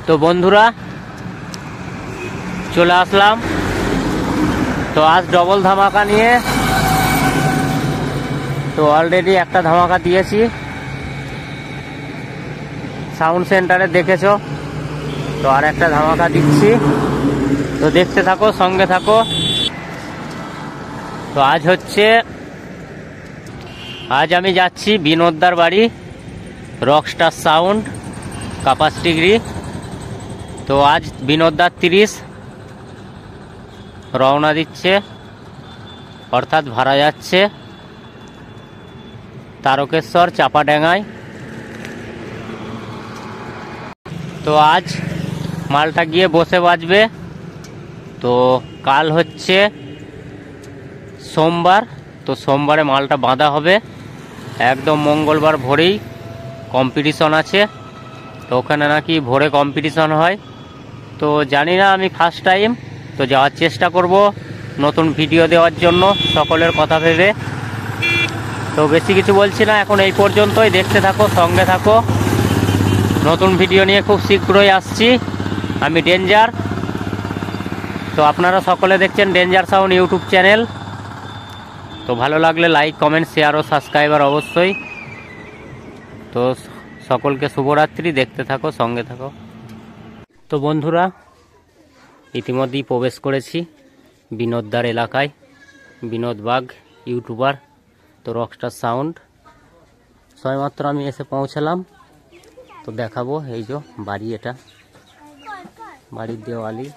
তো বন্ধুরা চলে আসলাম। তো আজ ডবল ধামাকা নিয়ে। তো অলরেডি একটা ধামাকা দিয়েছি সাউন্ড সেন্টারে, দেখেছো। তো আর একটা ধামাকা দিচ্ছি, তো দেখতে থাকো, সঙ্গে থাকো। তো আজ আমি যাচ্ছি বিনোদদার বাড়ি, রকস্টার সাউন্ড, ক্যাপাসিটি। তো আজ বিনোদদার 30 রওনা দিচ্ছে, অর্থাৎ ভাড়া যাচ্ছে তারকেশ্বর চাপাডাঙ্গায়। তো আজ মালটা গিয়ে বসে বাজবে। তো কাল হচ্ছে সোমবার, তো সোমবারে মালটা বাঁধা হবে। একদম মঙ্গলবার ভোরেই কম্পিটিশন আছে। তো ওখানে নাকি ভোরে কম্পিটিশন হয়। তো জানি না, আমি ফার্স্ট টাইম, তো যাওয়ার চেষ্টা করব নতুন ভিডিও দেওয়ার জন্য সকলের কথা ভেবে। তো বেশি কিছু বলছি না, এখন এই পর্যন্তই। দেখতে থাকো, সঙ্গে থাকো। নতুন ভিডিও নিয়ে খুব শীঘ্রই আসছি। আমি ডেঞ্জার। তো আপনারা সকলে দেখছেন ডেঞ্জার সাউন্ড ইউটিউব চ্যানেল। তো ভালো লাগলে লাইক, কমেন্ট, শেয়ার ও সাবস্ক্রাইবার অবশ্যই। তো সকলকে শুভরাত্রি। দেখতে থাকো, সঙ্গে থাকো। তো বন্ধুরা ইতিমধ্যেই প্রবেশ করেছি বিনোদদার এলাকায়। বিনোদ বাগ ইউটিউবার, তো রকস্টার সাউন্ড। সবেমাত্র আমি এসে পৌঁছালাম। তো দেখাবো, এই যে বাড়ি, এটা বাড়ির দেওয়ালি।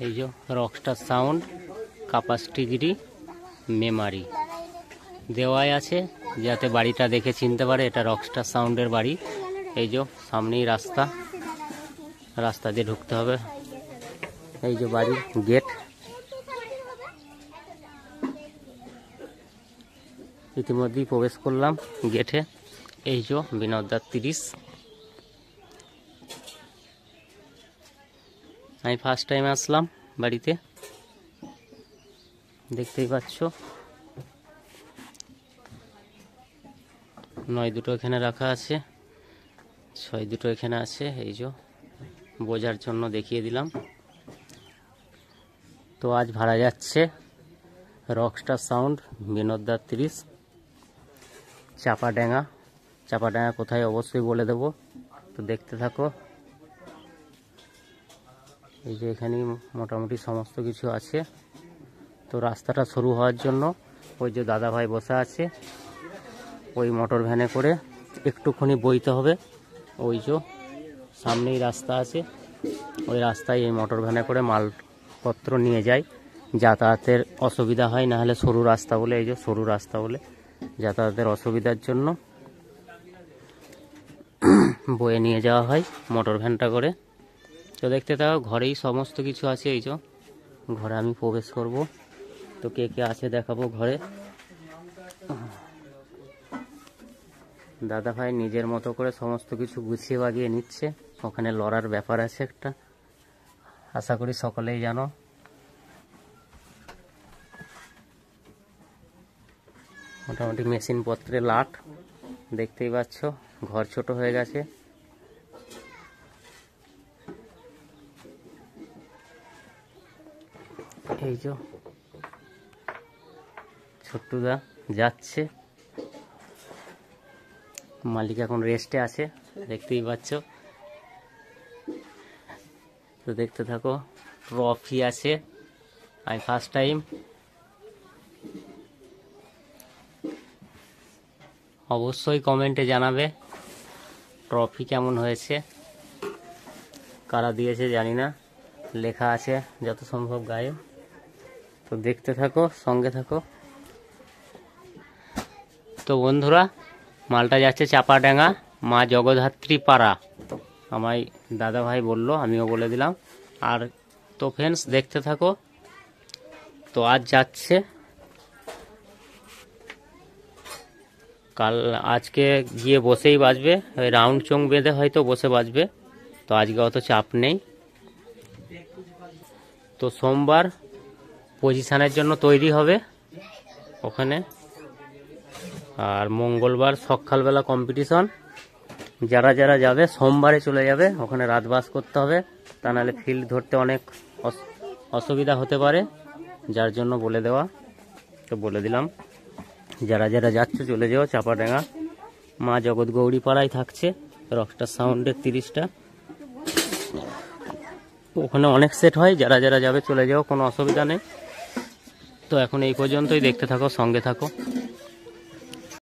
এই যে রকস্টার সাউন্ড ক্যাপাসিটি মেমারি দেওয়াই আছে, যাতে বাড়িটা দেখে চিনতে পারে এটা রকস্টার সাউন্ডের বাড়ি। এই যে সামনেই রাস্তা দিয়ে ঢুকতে হবে। এই যে বাড়ির গেট। ইতিমধ্যেই প্রবেশ করলাম গেটে। এই যে বিনোদদার 30। আমি ফার্স্ট টাইম আসলাম বাড়িতে, দেখতেই পাচ্ছ। 9 দুটো এখানে রাখা আছে, 6 দুটো এখানে আছে। এই যে বোঝার জন্য দেখিয়ে দিলাম। তো আজ ভাড়া যাচ্ছে রকস্টার সাউন্ড বিনোদদার 30 চাপাডাঙ্গা। চাপাডাঙ্গা কোথায় অবশ্যই বলে দেব, তো দেখতে থাকো। এই যে এখানেই মোটামুটি সমস্ত কিছু আছে। তো রাস্তাটা শুরু হওয়ার জন্য ওই যে দাদা ভাই বসে আছে, ওই মোটর ভ্যানে করে একটুখানি বইতে হবে। ওই যে সামনেই রাস্তা আছে, ওই রাস্তায় এই মোটর ভ্যানে করে মালপত্র নিয়ে যায়। যাতায়াতের অসুবিধা হয়, না হলে সরু রাস্তা বলে, এই যে সরু রাস্তা বলে যাতায়াতের অসুবিধার জন্য বয়ে নিয়ে যাওয়া হয় মোটর ভ্যানটা করে। তো দেখতে থাকো, ঘরেই সমস্ত কিছু আছে। এই যে ঘরে আমি প্রবেশ করব। তো কে কে আছে দেখাবো ঘরে। দাদা ভাই নিজের মতো করে সমস্ত কিছু গুছিয়ে বাগিয়ে নিচ্ছে। ওখানে লড়ার ব্যাপার আছে একটা, আশা করি সকলেই জানো। মোটামুটি মেশিন পত্রে লাট, দেখতেই পাচ্ছ। ঘর ছোট হয়ে গেছে। এই যে ছোট্টুদা যাচ্ছে, মালিক এখন রেস্টে আছে, দেখতেই পাচ্ছ। তো দেখতে থাকো, ট্রফি আছে। আমি ফার্স্ট টাইম। অবশ্যই কমেন্টে জানাবে ট্রফি কেমন হয়েছে, কারা দিয়েছে জানি না, লেখা আছে যত সম্ভব গায়ে। তো দেখতে থাকো, সঙ্গে থাকো। তো বন্ধুরা মালটা যাচ্ছে চাপাডাঙ্গা মা জগদ্ধাত্রী পাড়া। আমায় দাদা ভাই বললো, আমিও বলে দিলাম। আর তো ফ্রেন্ডস দেখতে থাকো। তো আজ যাচ্ছে, আজকে গিয়ে বসেই বাজবে, ওই রাউন্ড চোং বেঁধে হয়তো বসে বাজবে। তো আজকে অত চাপ নেই। তো সোমবার পজিশনের জন্য তৈরি হবে ওখানে। আর মঙ্গলবার সকালবেলা কম্পিটিশন, যারা যারা যাবে সোমবারে চলে যাবে, ওখানে রাত বাস করতে হবে, তা নাহলে ফিল্ড ধরতে অনেক অসুবিধা হতে পারে, যার জন্য বলে দেওয়া। তো বলে দিলাম, যারা যারা যাচ্ছ চলে যাও চাপাডাঙ্গা। মা জগৎ গৌরী পাড়ায় থাকছে, রকস্টার সাউন্ডের 30টা, ওখানে অনেক সেট হয়। যারা যারা যাবে চলে যাও, কোনো অসুবিধা নেই। তো এখন এই পর্যন্তই, দেখতে থাকো, সঙ্গে থাকো।